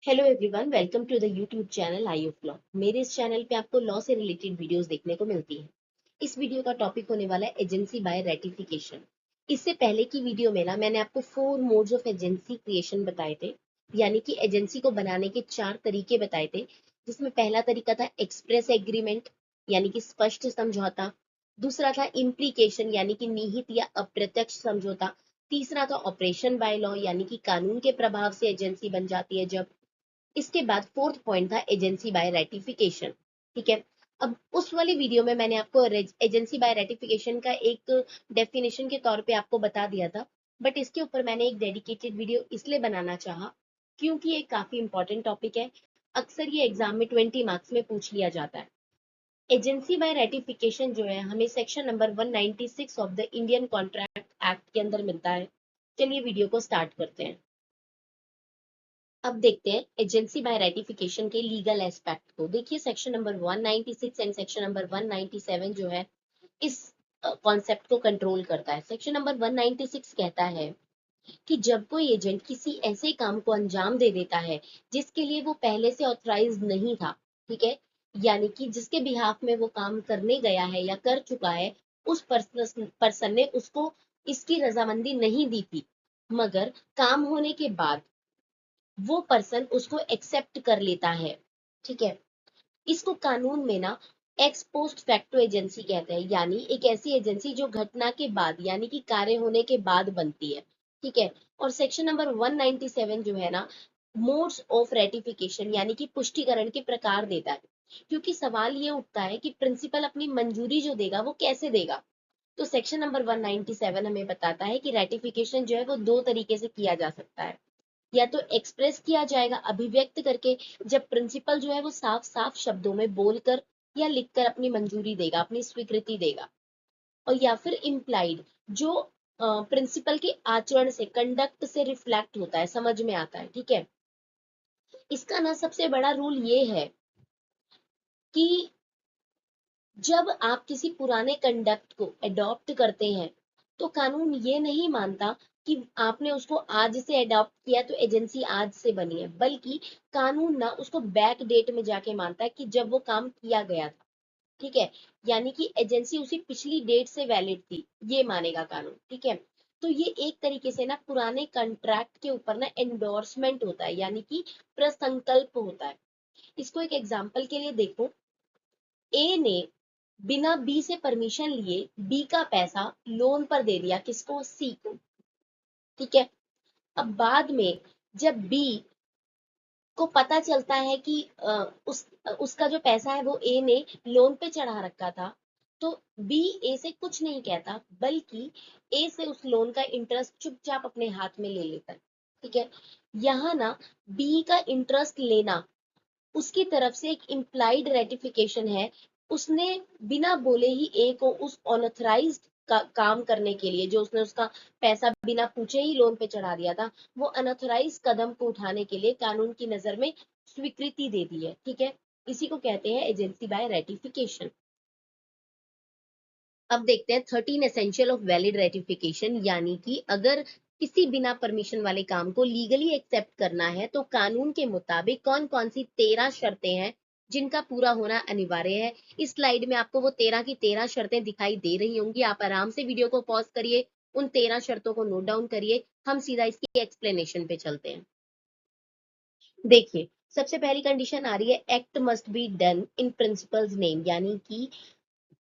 Hello everyone, welcome to the YouTube channel आयुफ law. मेरे इस चैनल पे आपको लॉ से रिलेटेड वीडियोस देखने को मिलती है। इस वीडियो का टॉपिक होने वाला है एजेंसी बाय रेटिफिकेशन। इससे पहले की वीडियो में ना मैंने आपको 4 मोड्स ऑफ एजेंसी क्रिएशन बताए थे, यानी कि एजेंसी को बनाने के 4 तरीके बताए थे। जिसमें पहला तरीका था एक्सप्रेस एग्रीमेंट, यानी कि स्पष्ट समझौता। दूसरा था इम्प्लीकेशन, यानी कि निहित या अप्रत्यक्ष समझौता। तीसरा था ऑपरेशन बाय लॉ, यानी कि कानून के प्रभाव से एजेंसी बन जाती है जब। इसके बाद फोर्थ पॉइंट था एजेंसी बाय रेटिफिकेशन। ठीक है। अब उस वाली वीडियो में मैंने आपको एजेंसी बाय रेटिफिकेशन का एक डेफिनेशन के तौर पे आपको बता दिया था, बट इसके ऊपर मैंने एक डेडिकेटेड वीडियो इसलिए बनाना चाहा क्योंकि ये काफी इंपॉर्टेंट टॉपिक है। अक्सर ये एग्जाम में 20 मार्क्स में पूछ लिया जाता है। एजेंसी बाय रेटिफिकेशन जो है हमें section number 196 of the Indian contract act के अंदर मिलता है। चलिए वीडियो को स्टार्ट करते हैं। अब देखते हैं एजेंसी बाय रेटिफिकेशन के लीगल एस्पेक्ट को। देखिए section number 196 and section number 197 जो है इस कॉन्सेप्ट को कंट्रोल करता है। सेक्शन नंबर 196 कहता है कि जब कोई एजेंट किसी ऐसे काम को अंजाम दे देता है जिसके लिए वो पहले से ऑथराइज नहीं था, ठीक है, यानी कि जिसके बिहाफ में वो काम करने गया है या कर चुका है, उस पर्सन ने उसको इसकी रजामंदी नहीं दी थी, मगर काम होने के बाद वो पर्सन उसको एक्सेप्ट कर लेता है। ठीक है। इसको कानून में ना एक्स पोस्ट फैक्टो एजेंसी कहते हैं, यानी एक ऐसी एजेंसी जो घटना के बाद यानी कि कार्य होने के बाद बनती है। ठीक है। और सेक्शन नंबर 197 जो है ना मोड्स ऑफ रेटिफिकेशन यानी कि पुष्टिकरण के प्रकार देता है। क्योंकि सवाल ये उठता है कि प्रिंसिपल अपनी मंजूरी जो देगा वो कैसे देगा। तो सेक्शन नंबर 197 हमें बताता है कि रेटिफिकेशन जो है वो 2 तरीके से किया जा सकता है। या तो एक्सप्रेस किया जाएगा अभिव्यक्त करके, जब प्रिंसिपल जो है वो साफ साफ शब्दों में बोलकर या लिखकर अपनी मंजूरी देगा, अपनी स्वीकृति देगा। और या फिर इम्प्लाइड, जो प्रिंसिपल के आचरण से कंडक्ट से रिफ्लेक्ट होता है, समझ में आता है। ठीक है। इसका ना सबसे बड़ा रूल ये है कि जब आप किसी पुराने कंडक्ट को अडॉप्ट करते हैं तो कानून ये नहीं मानता कि आपने उसको आज से अडॉप्ट किया तो एजेंसी आज से बनी है, बल्कि कानून ना उसको बैक डेट में जाके मानता है कि जब वो काम किया गया था। ठीक है। यानी कि एजेंसी उसी पिछली डेट से वैलिड थी, ये मानेगा कानून। ठीक है। तो ये एक तरीके से ना पुराने कंट्रैक्ट के ऊपर ना एंडोर्समेंट होता है, यानी कि प्रसंकल्प होता है। इसको एक एग्जाम्पल के लिए देखो। ए ने बिना बी से परमिशन लिए बी का पैसा लोन पर दे दिया, किसको? सी को। ठीक है। अब बाद में जब बी को पता चलता है कि उसका जो पैसा है वो ए ने लोन पे चढ़ा रखा था, तो बी ए से कुछ नहीं कहता, बल्कि ए से उस लोन का इंटरेस्ट चुपचाप अपने हाथ में ले लेता है। ठीक है। यहाँ ना बी का इंटरेस्ट लेना उसकी तरफ से एक इम्प्लाइड रेटिफिकेशन है। उसने बिना बोले ही ए को उस ऑनथराइज्ड काम करने के लिए, जो उसने उसका पैसा बिना पूछे ही लोन पे चढ़ा दिया था, वो अनऑथराइज कदम को उठाने के लिए कानून की नजर में स्वीकृति दे दी है। ठीक है। इसी को कहते हैं एजेंसी बाय रेटिफिकेशन। अब देखते हैं 13 एसेंशियल ऑफ वैलिड रेटिफिकेशन, यानी कि अगर किसी बिना परमिशन वाले काम को लीगली एक्सेप्ट करना है तो कानून के मुताबिक कौन कौन सी 13 शर्तें हैं जिनका पूरा होना अनिवार्य है। इस स्लाइड में आपको वो 13 की 13 शर्तें दिखाई दे रही होंगी। आप आराम से वीडियो को पॉज करिए, उन 13 शर्तों को नोट डाउन करिए, हम सीधा इसकी एक्सप्लेनेशन पे चलते हैं। देखिए सबसे पहली कंडीशन आ रही है act must be done in principles name, यानी कि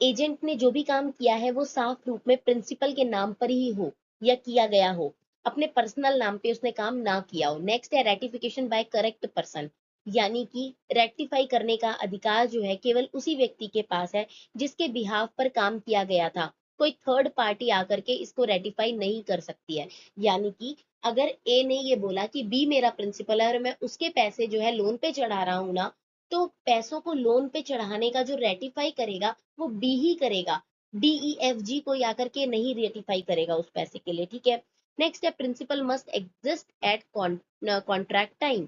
एजेंट ने जो भी काम किया है वो साफ रूप में प्रिंसिपल के नाम पर ही हो या किया गया हो, अपने पर्सनल नाम पे उसने काम ना किया हो। नेक्स्ट है रेटिफिकेशन बाय करेक्ट पर्सन, यानी कि रेक्टिफाई करने का अधिकार जो है केवल उसी व्यक्ति के पास है जिसके बिहाफ पर काम किया गया था। कोई थर्ड पार्टी आकर के इसको रेटिफाई नहीं कर सकती है। यानी कि अगर ए ने ये बोला कि बी मेरा प्रिंसिपल है और मैं उसके पैसे जो है लोन पे चढ़ा रहा हूं ना, तो पैसों को लोन पे चढ़ाने का जो रेटिफाई करेगा वो बी ही करेगा। DEFG कोई आकर के नहीं रेटिफाई करेगा उस पैसे के लिए। ठीक है। नेक्स्ट है principal must exist at contract time,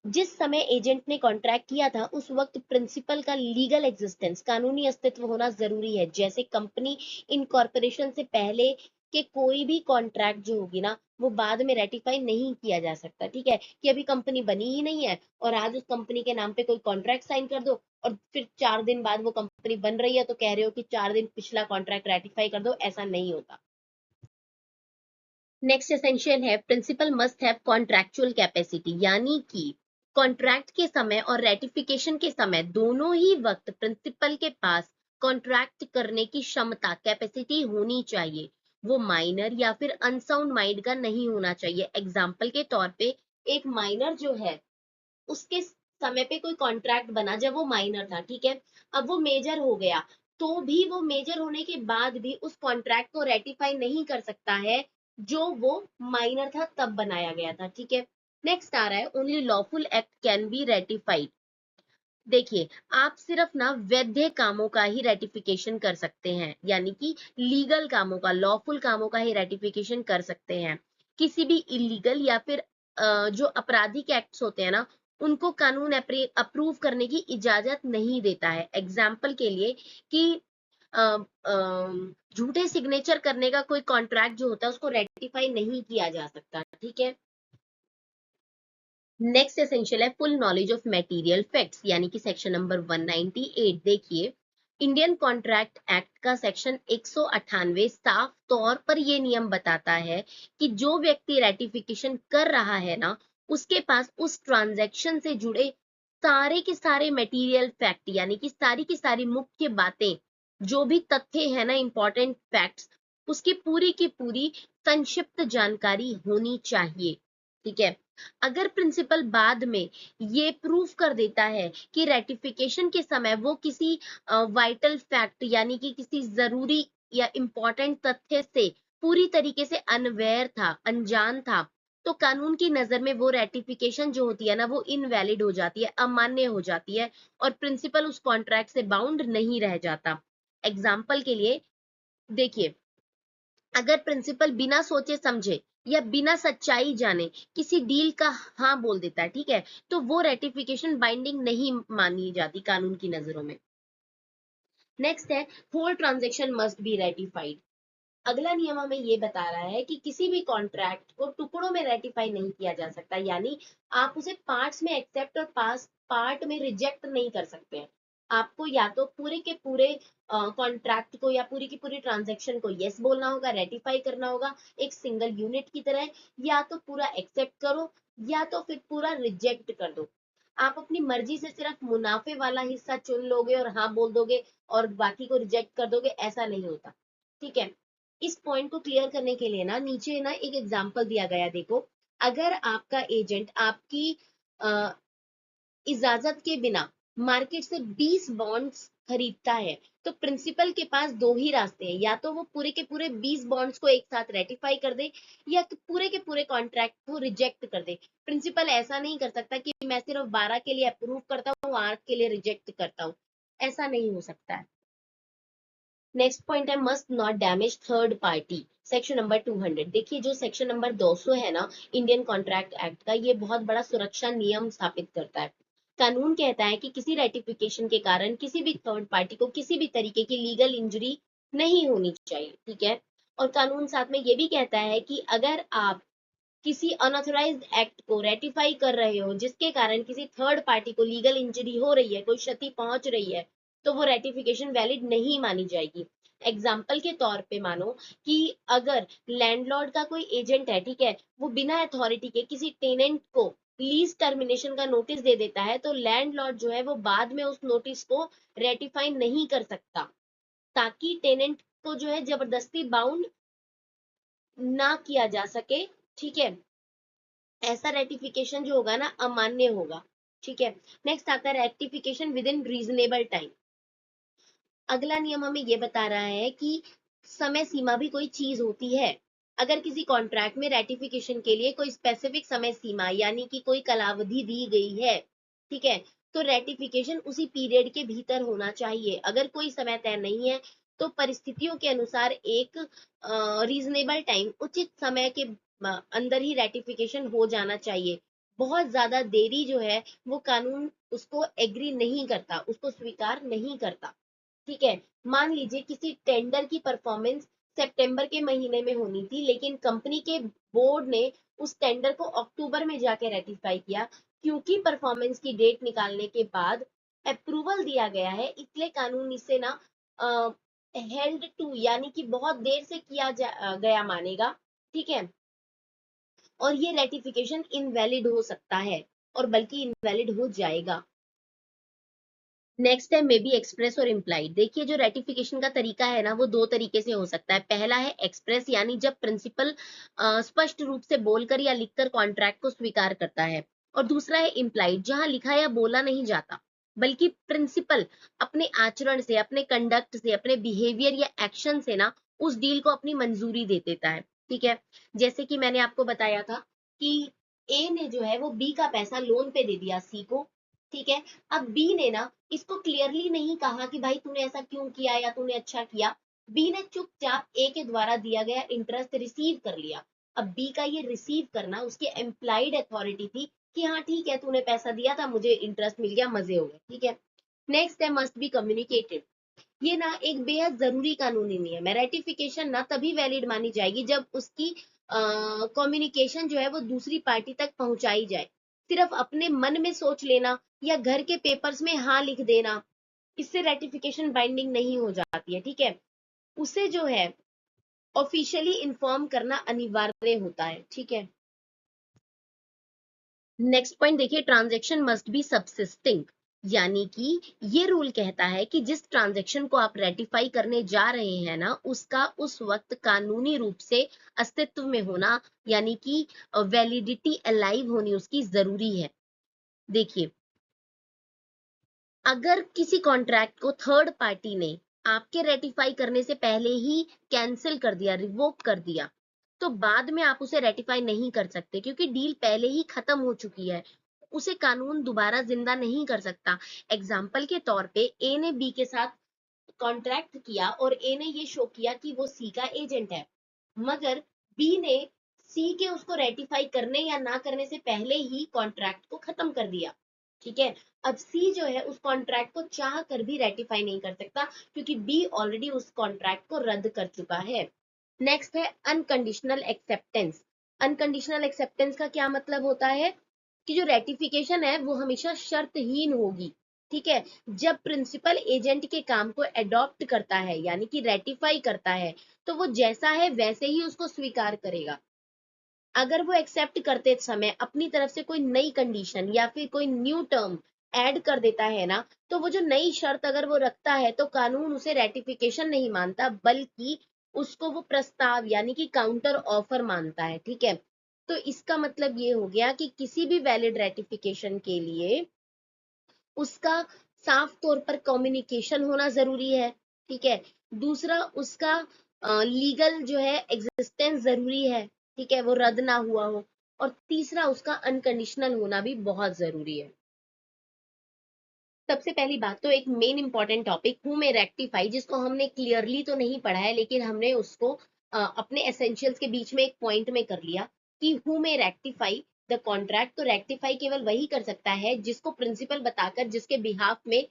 जिस समय एजेंट ने कॉन्ट्रैक्ट किया था उस वक्त प्रिंसिपल का लीगल एग्जिस्टेंस, कानूनी अस्तित्व होना जरूरी है। जैसे कंपनी इनकॉर्पोरेशन से पहले कि कोई भी कॉन्ट्रैक्ट जो होगी ना वो बाद में रेटिफाई नहीं किया जा सकता, ठीक है, कि अभी कंपनी बनी ही नहीं है और आज उस कंपनी के नाम पे कोई कॉन्ट्रैक्ट साइन कर दो और फिर 4 दिन बाद वो कंपनी बन रही है तो कह रहे हो कि 4 दिन पिछला कॉन्ट्रैक्ट रेटिफाई कर दो, ऐसा नहीं होता। नेक्स्ट एसेंशियल है principal must have contractual capacity, यानी कि कॉन्ट्रैक्ट के समय और रेटिफिकेशन के समय दोनों ही वक्त प्रिंसिपल के पास कॉन्ट्रैक्ट करने की क्षमता कैपेसिटी होनी चाहिए, वो माइनर या फिर अनसाउंड माइंड का नहीं होना चाहिए। एग्जाम्पल के तौर पे एक माइनर जो है उसके समय पे कोई कॉन्ट्रैक्ट बना जब वो माइनर था, ठीक है, अब वो मेजर हो गया तो भी वो मेजर होने के बाद भी उस कॉन्ट्रैक्ट को रेटिफाई नहीं कर सकता है जो वो माइनर था तब बनाया गया था, ठीक है। नेक्स्ट आ रहा है only lawful act can be ratified. देखिए, आप सिर्फ ना वैध कामों का ही रेटिफिकेशन कर सकते हैं, यानी कि लीगल कामों का, लॉफुल कामों का ही रेटिफिकेशन कर सकते हैं। किसी भी इलीगल या फिर जो आपराधिक एक्ट्स होते हैं ना उनको कानून अप्रूव करने की इजाजत नहीं देता है। एग्जाम्पल के लिए कि अ, झूठे सिग्नेचर करने का कोई कॉन्ट्रैक्ट जो होता है उसको रेटिफाई नहीं किया जा सकता, ठीक है। नेक्स्ट एसेंशियल है full knowledge of material facts, यानी कि सेक्शन नंबर 198। देखिए, इंडियन कॉन्ट्रैक्ट एक्ट का सेक्शन 198 साफ तौर पर ये नियम बताता है कि जो व्यक्ति रेटिफिकेशन कर रहा है ना उसके पास उस ट्रांजैक्शन से जुड़े सारे के सारे मटेरियल फैक्ट, यानी कि सारी की सारी मुख्य बातें, जो भी तथ्य है ना इंपॉर्टेंट फैक्ट्स, उसकी पूरी की पूरी संक्षिप्त जानकारी होनी चाहिए, ठीक है। अगर प्रिंसिपल बाद में ये प्रूफ कर देता है कि रेटिफिकेशन के समय वो किसी वाइटल फैक्ट यानी कि किसी जरूरी या इंपॉर्टेंट तथ्य से पूरी तरीके से अनवेयर था, अनजान था, तो कानून की नजर में वो रेटिफिकेशन जो होती है ना वो इनवैलिड हो जाती है, अमान्य हो जाती है और प्रिंसिपल उस कॉन्ट्रैक्ट से बाउंड नहीं रह जाता। एग्जाम्पल के लिए देखिए, अगर प्रिंसिपल बिना सोचे समझे या बिना सच्चाई जाने किसी डील का हाँ बोल देता है, ठीक है, तो वो रेटिफिकेशन बाइंडिंग नहीं मानी जाती कानून की नजरों में। नेक्स्ट है whole transaction must be ratified. अगला नियम हमें ये बता रहा है कि किसी भी कॉन्ट्रैक्ट को टुकड़ों में रेटिफाई नहीं किया जा सकता, यानी आप उसे पार्ट्स में एक्सेप्ट और पास पार्ट में रिजेक्ट नहीं कर सकते हैं। आपको या तो पूरे के पूरे कॉन्ट्रैक्ट को या पूरी की पूरी ट्रांजैक्शन को यस बोलना होगा, रेटिफाई करना होगा एक सिंगल यूनिट की तरह, या तो पूरा एक्सेप्ट करो या तो फिर पूरा रिजेक्ट कर दो। आप अपनी मर्जी से सिर्फ मुनाफे वाला हिस्सा चुन लोगे और हाँ बोल दोगे और बाकी को रिजेक्ट कर दोगे, ऐसा नहीं होता, ठीक है। इस पॉइंट को क्लियर करने के लिए ना नीचे ना एक एग्जांपल दिया गया, देखो, अगर आपका एजेंट आपकी इजाजत के बिना मार्केट से 20 बॉन्ड्स खरीदता है तो प्रिंसिपल के पास दो ही रास्ते हैं, या तो वो पूरे के पूरे 20 बॉन्ड्स को एक साथ रेटिफाई कर दे या तो पूरे के पूरे कॉन्ट्रैक्ट को रिजेक्ट कर दे। प्रिंसिपल ऐसा नहीं कर सकता कि मैं सिर्फ 12 के लिए अप्रूव करता हूँ 8 के लिए रिजेक्ट करता हूँ, ऐसा नहीं हो सकता है। नेक्स्ट पॉइंट है must not damage third party, section number 200। देखिए, जो सेक्शन नंबर 200 है ना इंडियन कॉन्ट्रैक्ट एक्ट का, ये बहुत बड़ा सुरक्षा नियम स्थापित करता है। कानून कहता है कि किसी रेटिफिकेशन के कारण किसी भी थर्ड पार्टी को किसी भी तरीके की लीगल इंजरी नहीं होनी चाहिए, ठीक है। और कानून साथ में ये भी कहता है कि अगर आप किसी अनऑथराइज्ड एक्ट को रेटिफाई कर रहे हो जिसके कारण किसी थर्ड पार्टी को लीगल इंजरी हो रही है, कोई क्षति पहुंच रही है, तो वो रेटिफिकेशन वैलिड नहीं मानी जाएगी। एग्जाम्पल के तौर पे मानो कि अगर लैंडलॉर्ड का कोई एजेंट है, ठीक है, वो बिना अथॉरिटी के किसी टेनेंट को लीज टर्मिनेशन का नोटिस दे देता है तो लैंडलॉर्ड जो है वो बाद में उस नोटिस को रेटिफाई नहीं कर सकता, ताकि टेनेंट को जो है जबरदस्ती बाउंड ना किया जा सके, ठीक है। ऐसा रेटिफिकेशन जो होगा ना अमान्य होगा, ठीक है। नेक्स्ट आता है ratification with in reasonable time. अगला नियम हमें ये बता रहा है कि समय सीमा भी कोई चीज होती है। अगर किसी कॉन्ट्रैक्ट में रेटिफिकेशन के लिए कोई स्पेसिफिक समय सीमा यानी कि कोई कालावधि दी गई है, ठीक है, तो रेटिफिकेशन उसी पीरियड के भीतर होना चाहिए। अगर कोई समय तय नहीं है तो परिस्थितियों के अनुसार एक रीजनेबल टाइम, उचित समय के अंदर ही रेटिफिकेशन हो जाना चाहिए। बहुत ज्यादा देरी जो है वो कानून उसको एग्री नहीं करता, उसको स्वीकार नहीं करता, ठीक है। मान लीजिए किसी टेंडर की परफॉर्मेंस सितंबर के महीने में होनी थी, लेकिन कंपनी के बोर्ड ने उस टेंडर को अक्टूबर में जाके रेटिफाई किया, क्योंकि परफॉर्मेंस की डेट निकालने के बाद अप्रूवल दिया गया है, इसलिए कानून इसे ना हेल्ड टू यानी कि बहुत देर से गया मानेगा, ठीक है। और ये रेटिफिकेशन इनवैलिड हो सकता है, और बल्कि इनवैलिड हो जाएगा। नेक्स्ट है मे बी एक्सप्रेस और इम्प्लाइड। देखिए जो रेटिफिकेशन का तरीका है ना, वो दो तरीके से हो सकता है। पहला है एक्सप्रेस, यानी जब प्रिंसिपल स्पष्ट रूप से बोलकर या लिखकर कॉन्ट्रैक्ट को स्वीकार करता है। और दूसरा है इम्प्लाइड, जहां लिखा या बोला नहीं जाता, बल्कि प्रिंसिपल अपने आचरण से, अपने कंडक्ट से, अपने बिहेवियर या एक्शन से ना उस डील को अपनी मंजूरी दे देता है, ठीक है। जैसे कि मैंने आपको बताया था कि ए ने जो है वो बी का पैसा लोन पे दे दिया सी को, ठीक है। अब बी ने ना इसको क्लियरली नहीं कहा कि भाई तूने ऐसा क्यों किया या तूने अच्छा किया। बी ने चुपचाप ए के द्वारा दिया गया इंटरेस्ट रिसीव कर लिया। अब बी का ये रिसीव करना उसकी एम्प्लाइड अथॉरिटी थी कि हाँ ठीक है, तूने पैसा दिया था, मुझे इंटरेस्ट मिल गया, मजे हो गए, ठीक है। नेक्स्ट है मस्ट बी कम्युनिकेटेड। ये ना एक बेहद जरूरी कानूनी नियम है। रेटिफिकेशन ना तभी वैलिड मानी जाएगी जब उसकी कम्युनिकेशन जो है वो दूसरी पार्टी तक पहुंचाई जाए। सिर्फ अपने मन में सोच लेना या घर के पेपर्स में हाँ लिख देना, इससे रेटिफिकेशन बाइंडिंग नहीं हो जाती है, ठीक है। उसे जो है ऑफिशियली इन्फॉर्म करना अनिवार्य होता है, ठीक है। नेक्स्ट पॉइंट देखिए, ट्रांजैक्शन मस्ट बी सबसिस्टिंग, यानी कि ये रूल कहता है कि जिस ट्रांजैक्शन को आप रेटिफाई करने जा रहे हैं ना, उसका उस वक्त कानूनी रूप से अस्तित्व में होना, यानी कि वैलिडिटी अलाइव होनी उसकी जरूरी है। देखिए अगर किसी कॉन्ट्रैक्ट को थर्ड पार्टी ने आपके रेटिफाई करने से पहले ही कैंसिल कर दिया, रिवोक कर दिया, तो बाद में आप उसे रेटिफाई नहीं कर सकते, क्योंकि डील पहले ही खत्म हो चुकी है। उसे कानून दोबारा जिंदा नहीं कर सकता। एग्जाम्पल के तौर पे ए ने बी के साथ कॉन्ट्रैक्ट किया और ए ने ये शो किया कि वो सी का एजेंट है, मगर बी ने सी के उसको रेटिफाई करने या ना करने से पहले ही कॉन्ट्रैक्ट को खत्म कर दिया, ठीक है। अब सी जो है उस कॉन्ट्रैक्ट को चाह कर भी रेटिफाई नहीं कर सकता, क्योंकि बी ऑलरेडी उस कॉन्ट्रैक्ट को रद्द कर चुका है। नेक्स्ट है अनकंडीशनल एक्सेप्टेंस। अनकंडीशनल एक्सेप्टेंस का क्या मतलब होता है कि जो रेटिफिकेशन है वो हमेशा शर्तहीन होगी, ठीक है। जब प्रिंसिपल एजेंट के काम को एडॉप्ट करता है यानी कि रेटिफाई करता है, तो वो जैसा है वैसे ही उसको स्वीकार करेगा। अगर वो एक्सेप्ट करते समय अपनी तरफ से कोई नई कंडीशन या फिर कोई न्यू टर्म ऐड कर देता है ना, तो वो जो नई शर्त अगर वो रखता है तो कानून उसे रेटिफिकेशन नहीं मानता, बल्कि उसको वो प्रस्ताव यानी कि काउंटर ऑफर मानता है, ठीक है। तो इसका मतलब ये हो गया कि किसी भी वैलिड रेटिफिकेशन के लिए उसका साफ तौर पर कम्युनिकेशन होना जरूरी है, ठीक है। दूसरा उसका लीगल जो है एग्जिस्टेंस जरूरी है, ठीक है, वो रद्द ना हुआ हो। और तीसरा उसका अनकंडीशनल होना भी बहुत जरूरी है। सबसे पहली बात तो एक मेन इंपॉर्टेंट टॉपिक हूं में रेक्टिफाई, जिसको हमने क्लियरली तो नहीं पढ़ा है, लेकिन हमने उसको अपने एसेंशियल्स के बीच में एक पॉइंट में कर लिया कि हु में रेक्टिफाई द कॉन्ट्रैक्ट। तो रेक्टिफाई केवल वही कर सकता है जिसको प्रिंसिपल बताकर जिसके बिहाफ में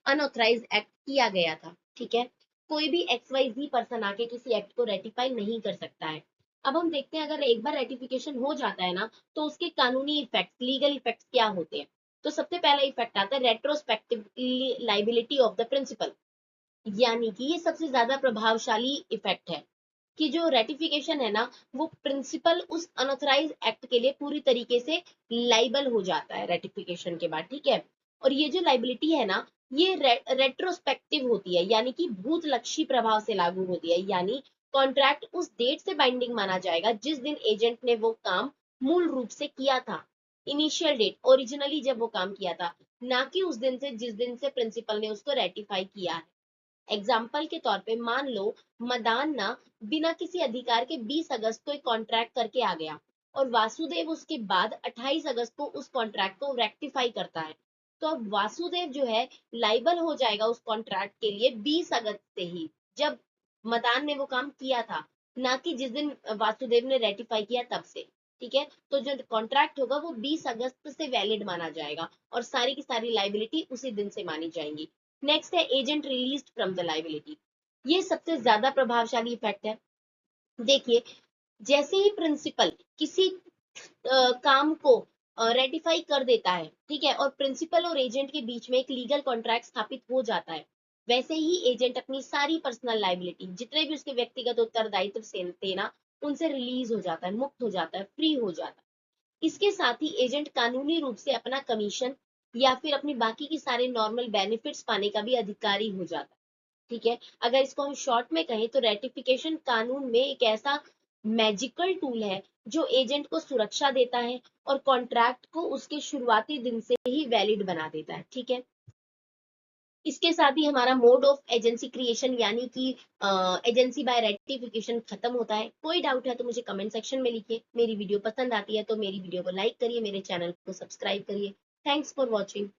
अनऑथराइज्ड एक्ट किया गया था, ठीक है। कोई भी एक्स वाई जी पर्सन आके किसी एक्ट को रेटिफाई नहीं कर सकता है। अब हम देखते हैं अगर एक बार रेटिफिकेशन हो जाता है ना, तो उसके कानूनी इफेक्ट, लीगल इफेक्ट क्या होते हैं। तो सबसे पहला इफेक्ट आता है retrospective liability of the principal, यानी कि ये सबसे ज्यादा प्रभावशाली इफेक्ट है कि जो रेटिफिकेशन है ना, वो प्रिंसिपल उस अनऑथराइज एक्ट के लिए पूरी तरीके से लाइबल हो जाता है रेटिफिकेशन के बाद, ठीक है। और ये जो लाइबिलिटी है ना, ये रेट्रोस्पेक्टिव होती है, यानी कि भूतलक्षी प्रभाव से लागू होती है, यानी कॉन्ट्रैक्ट उस डेट से बाइंडिंग माना जाएगा जिस दिन एजेंट ने वो काम मूल रूप से किया था, इनिशियल डेट, ओरिजिनली जब वो काम किया था, ना कि उस दिन से जिस दिन से प्रिंसिपल ने उसको रेटिफाई किया है। एग्जाम्पल के तौर पे मान लो मदान ना बिना किसी अधिकार के 20 अगस्त को एक कॉन्ट्रैक्ट करके आ गया, और वासुदेव उसके बाद 28 अगस्त को उस कॉन्ट्रैक्ट को रेक्टिफाई करता है। तो अब वासुदेव जो है लाइबल हो जाएगा उस कॉन्ट्रैक्ट के लिए 20 अगस्त से ही, जब मदान ने वो काम किया था, ना कि जिस दिन वासुदेव ने रेटिफाई किया तब से, ठीक है। तो जो कॉन्ट्रैक्ट होगा वो 20 अगस्त से वैलिड माना जाएगा, और सारी की सारी लाइबिलिटी उसी दिन से मानी जाएंगी। नेक्स्ट है agent released from the liability. ये सबसे ज्यादा प्रभावशाली इफेक्ट है। देखिए, जैसे ही प्रिंसिपल किसी काम को रेटिफाई कर देता है, ठीक है, और प्रिंसिपल और एजेंट के बीच में एक लीगल कॉन्ट्रैक्ट स्थापित हो जाता है, वैसे ही एजेंट अपनी सारी पर्सनल लाइबिलिटी, जितने भी उसके व्यक्तिगत उत्तरदायित्व से थे ना, उनसे रिलीज हो जाता है, मुक्त हो जाता है, फ्री हो जाता है। इसके साथ ही एजेंट कानूनी रूप से अपना कमीशन या फिर अपनी बाकी की सारे नॉर्मल बेनिफिट्स पाने का भी अधिकारी हो जाता है। ठीक है, अगर इसको हम शॉर्ट में कहें तो रेटिफिकेशन कानून में एक ऐसा मैजिकल टूल है जो एजेंट को सुरक्षा देता है और कॉन्ट्रैक्ट को उसके शुरुआती दिन से ही वैलिड बना देता है। ठीक है, इसके साथ ही हमारा मोड ऑफ एजेंसी क्रिएशन यानी कि एजेंसी बाय रेटिफिकेशन खत्म होता है। कोई डाउट है तो मुझे कमेंट सेक्शन में लिखिए। मेरी वीडियो पसंद आती है तो मेरी वीडियो को लाइक करिए, मेरे चैनल को सब्सक्राइब करिए। Thanks for watching.